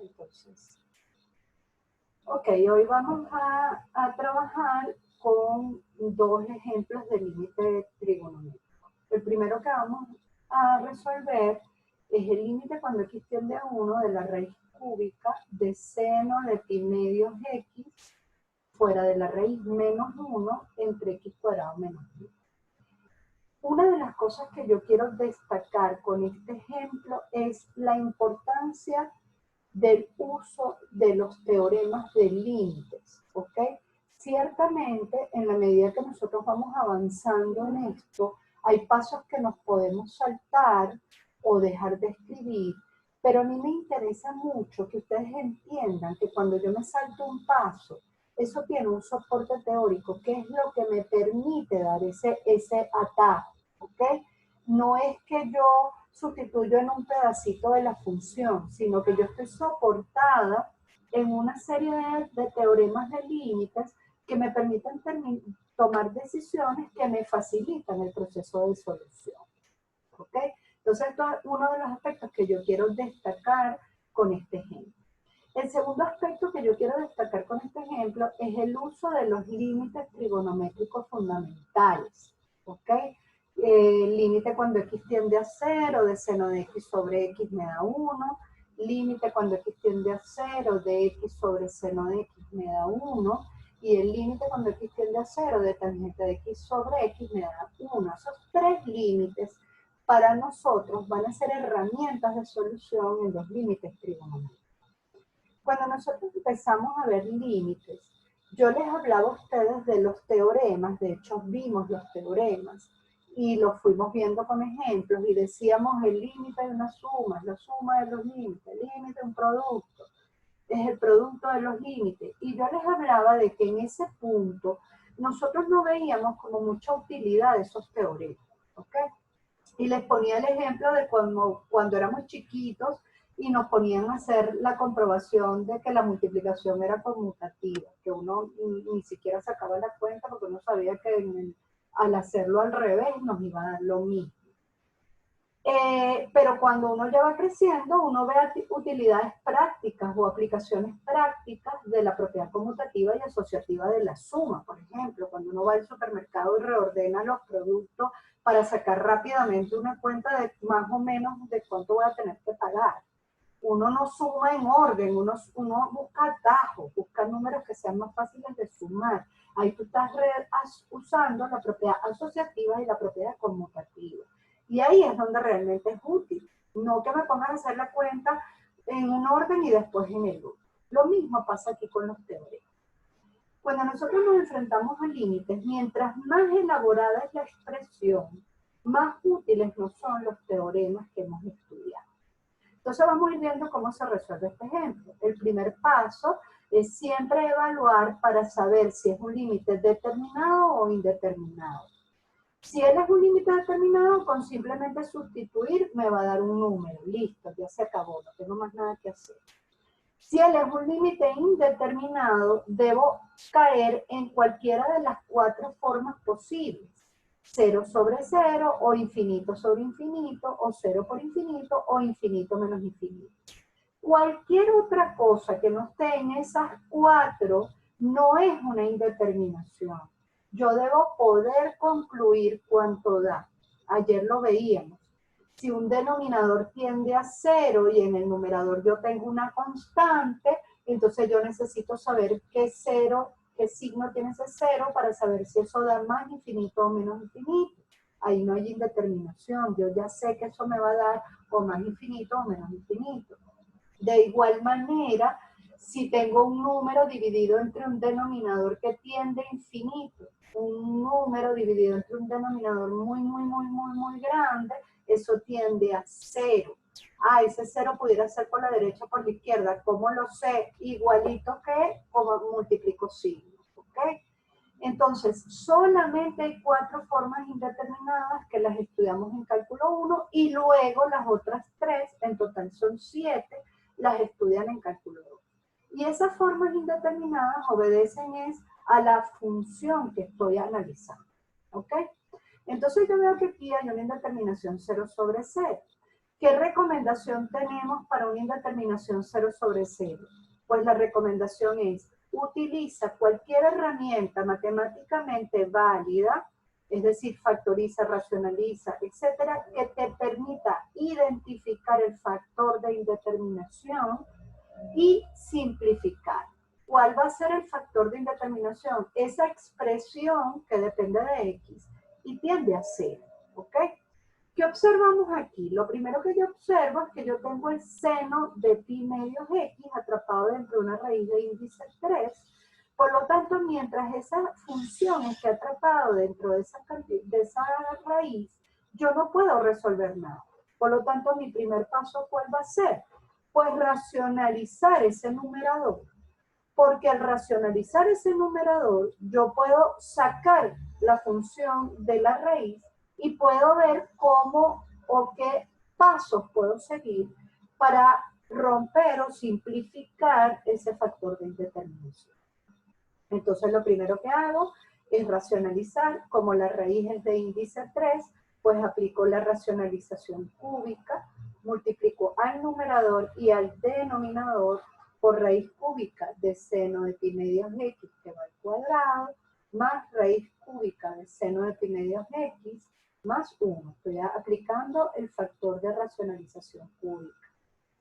Entonces, ok, hoy vamos a trabajar con dos ejemplos de límite trigonométrico. El primero que vamos a resolver es el límite cuando x tiende a 1 de la raíz cúbica de seno de pi medios x fuera de la raíz menos 1 entre x cuadrado menos 1. Una de las cosas que yo quiero destacar con este ejemplo es la importancia del uso de los teoremas de límites, ¿ok? Ciertamente, en la medida que nosotros vamos avanzando en esto, hay pasos que nos podemos saltar o dejar de escribir, pero a mí me interesa mucho que ustedes entiendan que cuando yo me salto un paso, eso tiene un soporte teórico, que es lo que me permite dar ese atajo, ¿ok? No es que yo sustituyo en un pedacito de la función, sino que yo estoy soportada en una serie de teoremas de límites que me permiten tomar decisiones que me facilitan el proceso de solución. ¿Ok? Entonces, esto es uno de los aspectos que yo quiero destacar con este ejemplo. El segundo aspecto que yo quiero destacar con este ejemplo es el uso de los límites trigonométricos fundamentales. ¿Ok? Límite cuando x tiende a 0 de seno de x sobre x me da 1. Límite cuando x tiende a 0 de x sobre seno de x me da 1. Y el límite cuando x tiende a 0 de tangente de x sobre x me da 1. Esos tres límites para nosotros van a ser herramientas de solución en los límites trigonométricos. Cuando nosotros empezamos a ver límites, yo les hablaba a ustedes de los teoremas, de hecho vimos los teoremas, y los fuimos viendo con ejemplos, y decíamos el límite de una suma, la suma de los límites, el límite de un producto, es el producto de los límites. Y yo les hablaba de que en ese punto nosotros no veíamos como mucha utilidad de esos teoremas, ¿ok? Y les ponía el ejemplo de cuando éramos chiquitos y nos ponían a hacer la comprobación de que la multiplicación era conmutativa, que uno ni siquiera sacaba la cuenta porque uno sabía que al hacerlo al revés nos iba a dar lo mismo. Pero cuando uno ya va creciendo, uno ve utilidades prácticas o aplicaciones prácticas de la propiedad conmutativa y asociativa de la suma. Por ejemplo, cuando uno va al supermercado y reordena los productos para sacar rápidamente una cuenta de más o menos de cuánto voy a tener que pagar. Uno no suma en orden, uno busca atajos, busca números que sean más fáciles de sumar. Ahí tú estás usando la propiedad asociativa y la propiedad conmutativa. Y ahí es donde realmente es útil. No que me pongan a hacer la cuenta en un orden y después en el otro. Lo mismo pasa aquí con los teoremas. Cuando nosotros nos enfrentamos a límites, mientras más elaborada es la expresión, más útiles nos son los teoremas que hemos estudiado. Entonces vamos a ir viendo cómo se resuelve este ejemplo. El primer paso es siempre evaluar para saber si es un límite determinado o indeterminado. Si él es un límite determinado, con simplemente sustituir me va a dar un número. Listo, ya se acabó, no tengo más nada que hacer. Si él es un límite indeterminado, debo caer en cualquiera de las cuatro formas posibles. 0 sobre 0, o infinito sobre infinito, o 0 por infinito, o infinito menos infinito. Cualquier otra cosa que no esté en esas cuatro no es una indeterminación. Yo debo poder concluir cuánto da. Ayer lo veíamos. Si un denominador tiende a 0 y en el numerador yo tengo una constante, entonces yo necesito saber qué signo tiene ese 0 para saber si eso da más infinito o menos infinito. Ahí no hay indeterminación. Yo ya sé que eso me va a dar o más infinito o menos infinito. De igual manera, si tengo un número dividido entre un denominador que tiende a infinito, un número dividido entre un denominador muy grande, eso tiende a 0. Ese 0 pudiera ser por la derecha o por la izquierda. ¿Cómo lo sé? Igualito que como multiplico signos, ¿ok? Entonces, solamente hay 4 formas indeterminadas que las estudiamos en cálculo 1 y luego las otras 3, en total son 7, las estudian en cálculo 2. Y esas formas indeterminadas obedecen a la función que estoy analizando, ¿ok? Entonces yo veo que aquí hay una indeterminación 0 sobre 0. ¿Qué recomendación tenemos para una indeterminación 0 sobre 0? Pues la recomendación es, utiliza cualquier herramienta matemáticamente válida, es decir, factoriza, racionaliza, etcétera, que te permita identificar el factor de indeterminación y simplificar. ¿Cuál va a ser el factor de indeterminación? Esa expresión que depende de X y tiende a 0, ¿ok? ¿Qué observamos aquí? Lo primero que yo observo es que yo tengo el seno de pi medios X atrapado dentro de una raíz de índice 3. Por lo tanto, mientras esa función esté atrapado dentro de esa raíz, yo no puedo resolver nada. Por lo tanto, mi primer paso, ¿cuál va a ser? Pues racionalizar ese numerador. Porque al racionalizar ese numerador, yo puedo sacar la función de la raíz y puedo ver cómo o qué pasos puedo seguir para romper o simplificar ese factor de indeterminación. Entonces, lo primero que hago es racionalizar. Como la raíz es de índice 3, pues aplico la racionalización cúbica, multiplico al numerador y al denominador por raíz cúbica de seno de pi medios X, que va al cuadrado, más raíz cúbica de seno de pi medios X, más 1. Estoy aplicando el factor de racionalización cúbica.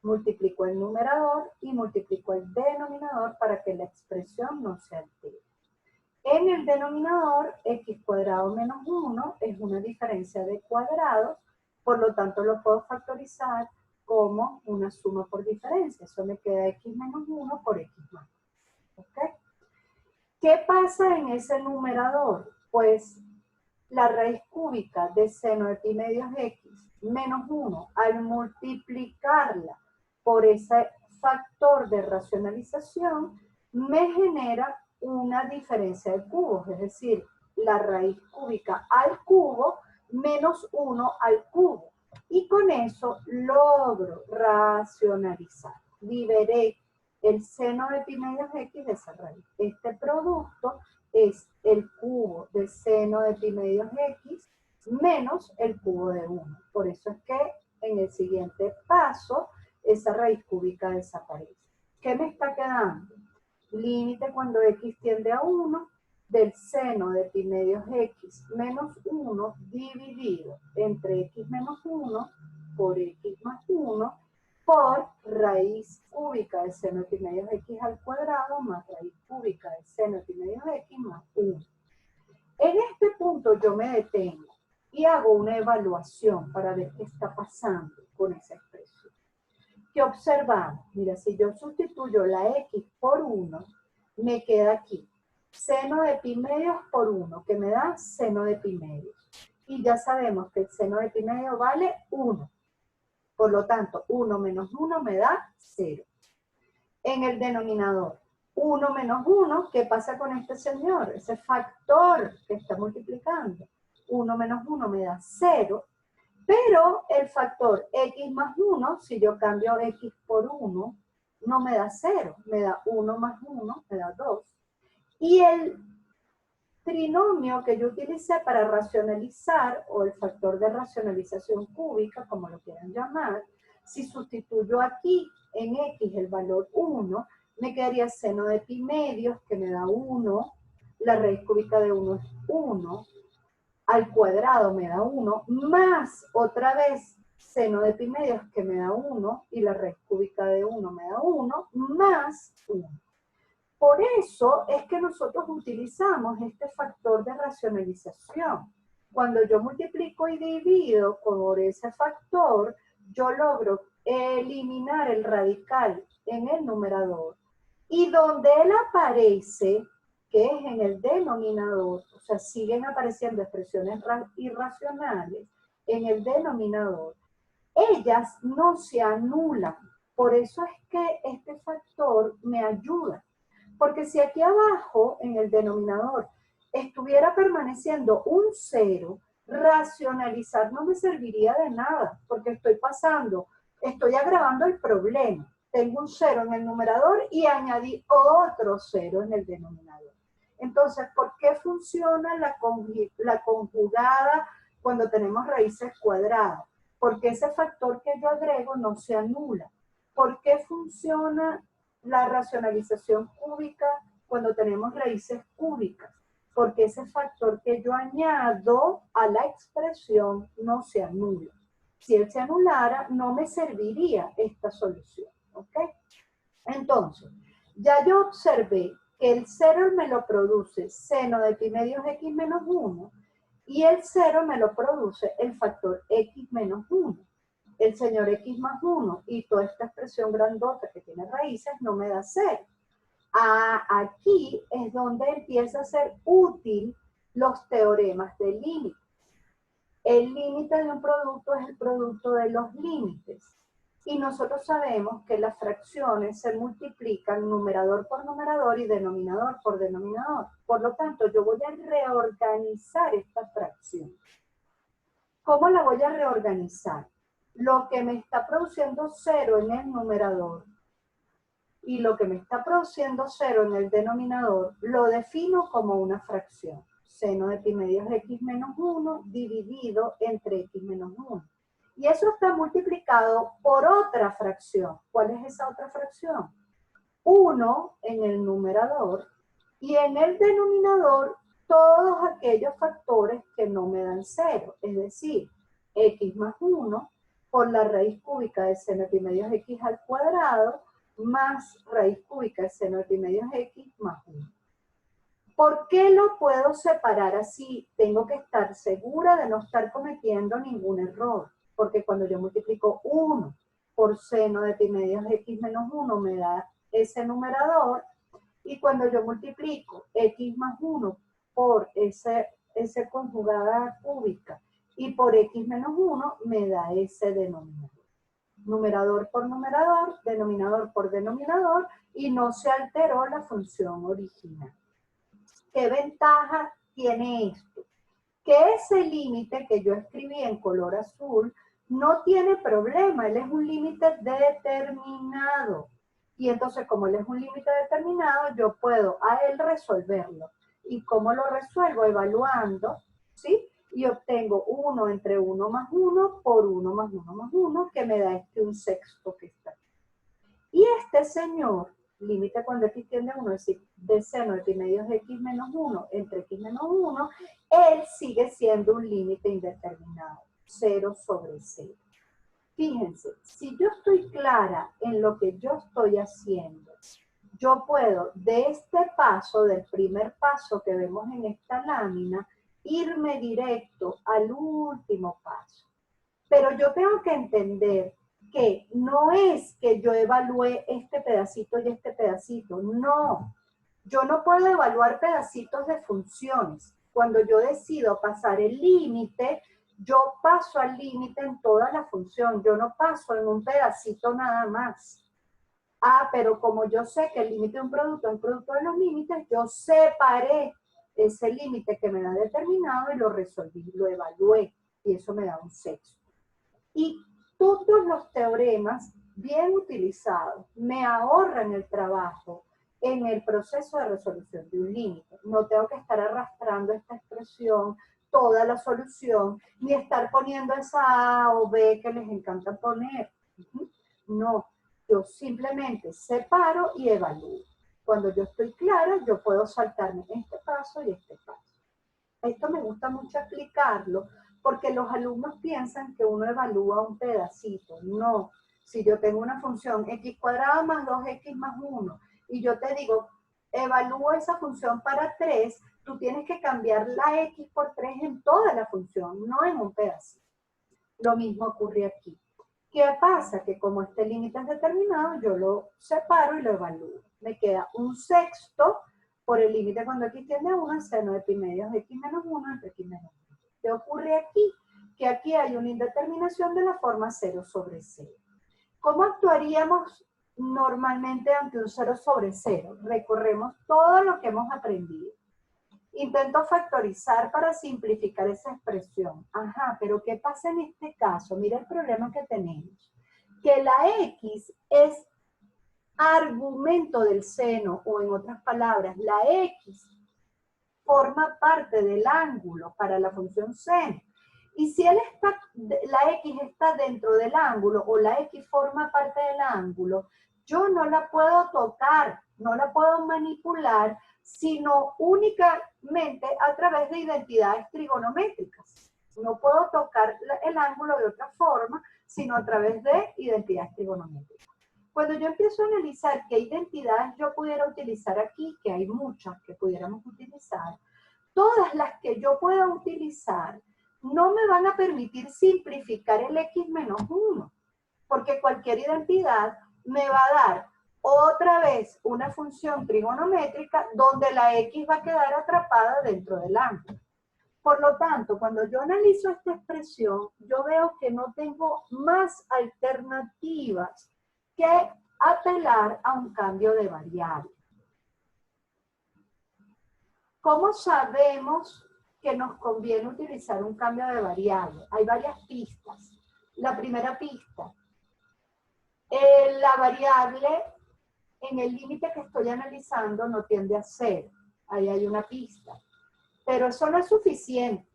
Multiplico el numerador y multiplico el denominador para que la expresión no se altere. En el denominador, x cuadrado menos 1 es una diferencia de cuadrados, por lo tanto lo puedo factorizar como una suma por diferencia. Eso me queda x menos 1 por x más 1. ¿Okay? ¿Qué pasa en ese numerador? Pues la raíz cúbica de seno de pi medios x menos 1, al multiplicarla por ese factor de racionalización, me genera una diferencia de cubos, es decir, la raíz cúbica al cubo menos 1 al cubo. Y con eso logro racionalizar. Liberé el seno de pi medios x de esa raíz. Este producto es el cubo de seno de pi medios x menos el cubo de 1. Por eso es que en el siguiente paso esa raíz cúbica desaparece. ¿Qué me está quedando? Límite cuando x tiende a 1 del seno de pi medios x menos 1 dividido entre x menos 1 por x más 1 por raíz cúbica de seno de pi medios x al cuadrado más raíz cúbica de seno de pi medios x más 1. En este punto yo me detengo y hago una evaluación para ver qué está pasando con esa expresión. ¿Qué observamos? Mira, si yo sustituyo la x por 1, me queda aquí seno de pi medios por 1, que me da seno de pi medios. Y ya sabemos que el seno de pi medio vale 1. Por lo tanto, 1 menos 1 me da 0. En el denominador, 1 menos 1, ¿qué pasa con este señor? Ese factor que está multiplicando. 1 menos 1 me da 0. Pero el factor x más 1, si yo cambio x por 1, no me da 0. Me da 1 más 1, me da 2. Y el trinomio que yo utilicé para racionalizar, o el factor de racionalización cúbica, como lo quieran llamar, si sustituyo aquí en x el valor 1, me quedaría seno de pi medios, que me da 1, la raíz cúbica de 1 es 1, al cuadrado me da 1, más otra vez seno de pi medios, que me da 1, y la raíz cúbica de 1 me da 1, más 1. Por eso es que nosotros utilizamos este factor de racionalización. Cuando yo multiplico y divido por ese factor, yo logro eliminar el radical en el numerador. Y donde él aparece, que es en el denominador, o sea, siguen apareciendo expresiones irracionales en el denominador, ellas no se anulan. Por eso es que este factor me ayuda. Porque si aquí abajo, en el denominador, estuviera permaneciendo un 0, racionalizar no me serviría de nada, porque estoy agravando el problema. Tengo un 0 en el numerador y añadí otro 0 en el denominador. Entonces, ¿por qué funciona la conjugada cuando tenemos raíces cuadradas? porque ese factor que yo agrego no se anula. ¿Por qué funciona la racionalización cúbica cuando tenemos raíces cúbicas? Porque ese factor que yo añado a la expresión no se anula. Si él se anulara, no me serviría esta solución, ¿ok? Entonces, ya yo observé que el 0 me lo produce seno de pi medios x menos 1 y el 0 me lo produce el factor x menos 1. El señor x más 1 y toda esta expresión grandota que tiene raíces no me da 0. Aquí es donde empieza a ser útil los teoremas del límite. El límite de un producto es el producto de los límites. Y nosotros sabemos que las fracciones se multiplican numerador por numerador y denominador por denominador. Por lo tanto, yo voy a reorganizar esta fracción. ¿Cómo la voy a reorganizar? Lo que me está produciendo 0 en el numerador y lo que me está produciendo 0 en el denominador, lo defino como una fracción. Seno de pi medios x menos 1 dividido entre x menos 1. Y eso está multiplicado por otra fracción. ¿Cuál es esa otra fracción? 1 en el numerador y en el denominador todos aquellos factores que no me dan 0. Es decir, x más 1 por la raíz cúbica de seno de pi medios x al cuadrado más raíz cúbica de seno de pi medios x más 1. ¿Por qué lo puedo separar así? Tengo que estar segura de no estar cometiendo ningún error, porque cuando yo multiplico 1 por seno de pi medios x menos 1 me da ese numerador, y cuando yo multiplico x más 1 por ese conjugada cúbica y por x menos 1 me da ese denominador. Numerador por numerador, denominador por denominador, y no se alteró la función original. ¿Qué ventaja tiene esto? Que ese límite que yo escribí en color azul no tiene problema, él es un límite determinado. Y entonces, como él es un límite determinado, yo puedo a él resolverlo. ¿Y cómo lo resuelvo? Evaluando, ¿sí? Y obtengo 1 entre 1 más 1 por 1 más 1 más 1, que me da un sexto que está aquí. Y este señor, límite cuando x tiende a 1, es decir, de seno de pi medios x menos 1 entre x menos 1, él sigue siendo un límite indeterminado, 0 sobre 0. Fíjense, si yo estoy clara en lo que yo estoy haciendo, yo puedo de este paso, del primer paso que vemos en esta lámina, irme directo al último paso. Pero yo tengo que entender que no es que yo evalúe este pedacito y este pedacito, no. Yo no puedo evaluar pedacitos de funciones. Cuando yo decido pasar el límite, yo paso al límite en toda la función, yo no paso en un pedacito nada más. Pero como yo sé que el límite de un producto es un producto de los límites, yo separé ese límite que me da determinado y lo resolví, lo evalué, y eso me da un sexto. Y todos los teoremas bien utilizados me ahorran el trabajo en el proceso de resolución de un límite. No tengo que estar arrastrando esta expresión, toda la solución, ni estar poniendo esa A o B que les encanta poner. No, yo simplemente separo y evalúo. Cuando yo estoy clara, yo puedo saltarme este paso y este paso. Esto me gusta mucho explicarlo, porque los alumnos piensan que uno evalúa un pedacito. No, si yo tengo una función x cuadrado más 2x más 1, y yo te digo, evalúa esa función para 3, tú tienes que cambiar la x por 3 en toda la función, no en un pedacito. Lo mismo ocurre aquí. ¿Qué pasa? Que como este límite es determinado, yo lo separo y lo evalúo. Me queda un sexto por el límite cuando x tiende a 1, seno de pi medios x menos 1 entre x menos 1. ¿Qué ocurre aquí? Que aquí hay una indeterminación de la forma 0 sobre 0. ¿Cómo actuaríamos normalmente ante un 0 sobre 0? Recorremos todo lo que hemos aprendido. Intento factorizar para simplificar esa expresión. Ajá, pero ¿qué pasa en este caso? Mira el problema que tenemos. Que la x es argumento del seno, o en otras palabras, la x forma parte del ángulo para la función seno. Y si la X está dentro del ángulo o la X forma parte del ángulo, yo no la puedo tocar, no la puedo manipular, sino únicamente a través de identidades trigonométricas. No puedo tocar el ángulo de otra forma, sino a través de identidades trigonométricas. Cuando yo empiezo a analizar qué identidades yo pudiera utilizar aquí, que hay muchas que pudiéramos utilizar, todas las que yo pueda utilizar no me van a permitir simplificar el X menos 1, porque cualquier identidad me va a dar otra vez una función trigonométrica donde la X va a quedar atrapada dentro del ángulo. Por lo tanto, cuando yo analizo esta expresión, yo veo que no tengo más alternativas que apelar a un cambio de variable. ¿Cómo sabemos que nos conviene utilizar un cambio de variable? Hay varias pistas. La primera pista, la variable en el límite que estoy analizando no tiende a 0. Ahí hay una pista. Pero eso no es suficiente.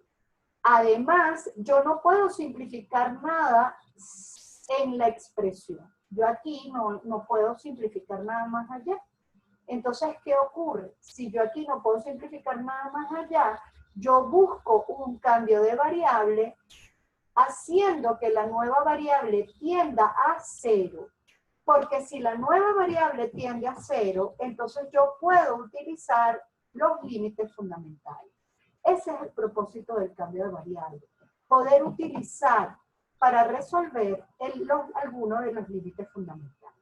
Además, yo no puedo simplificar nada en la expresión. Yo aquí no puedo simplificar nada más allá. Entonces, ¿qué ocurre? Si yo aquí no puedo simplificar nada más allá, yo busco un cambio de variable haciendo que la nueva variable tienda a 0. Porque si la nueva variable tiende a 0, entonces yo puedo utilizar los límites fundamentales. Ese es el propósito del cambio de variable. Poder utilizar para resolver alguno de los límites fundamentales.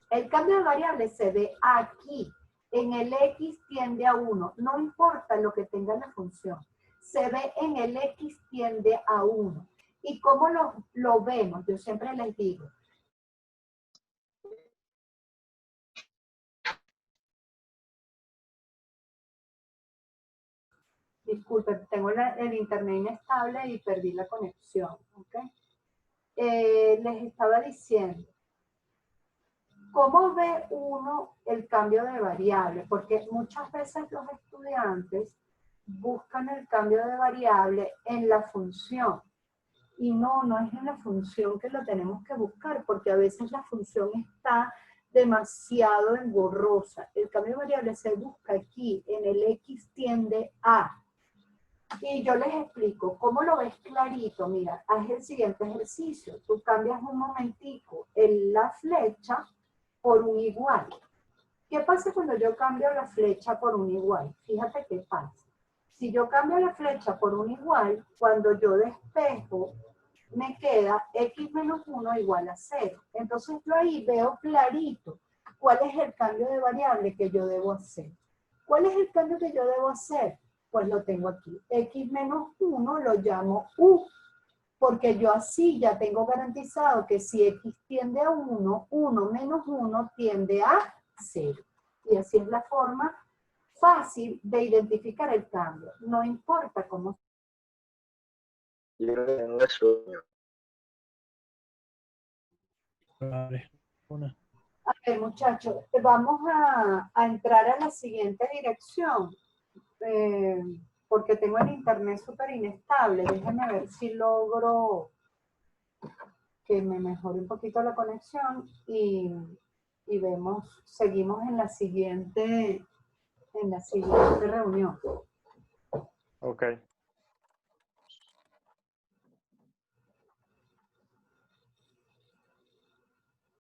El cambio de variable se ve aquí. En el X tiende a 1. No importa lo que tenga la función. Se ve en el X tiende a 1. ¿Y cómo lo vemos? Yo siempre les digo. Disculpen, tengo el internet inestable y perdí la conexión. ¿Okay? Les estaba diciendo. ¿Cómo ve uno el cambio de variable? Porque muchas veces los estudiantes buscan el cambio de variable en la función. Y no es en la función que lo tenemos que buscar, porque a veces la función está demasiado engorrosa. El cambio de variable se busca aquí, en el X tiende a. Y yo les explico, ¿cómo lo ves clarito? Mira, haz el siguiente ejercicio. Tú cambias un momentico la flecha por un igual. ¿Qué pasa cuando yo cambio la flecha por un igual? Fíjate qué pasa. Si yo cambio la flecha por un igual, cuando yo despejo, me queda X menos 1 igual a 0. Entonces yo ahí veo clarito cuál es el cambio de variable que yo debo hacer. ¿Cuál es el cambio que yo debo hacer? Pues lo tengo aquí. X menos 1 lo llamo U. Porque yo así ya tengo garantizado que si X tiende a 1, 1 menos 1 tiende a 0. Y así es la forma fácil de identificar el cambio. No importa cómo. Yo tengo sueño. Vale. A ver, muchachos, vamos a entrar a la siguiente dirección. Porque tengo el internet súper inestable. Déjenme ver si logro que me mejore un poquito la conexión y seguimos en la siguiente reunión. Ok.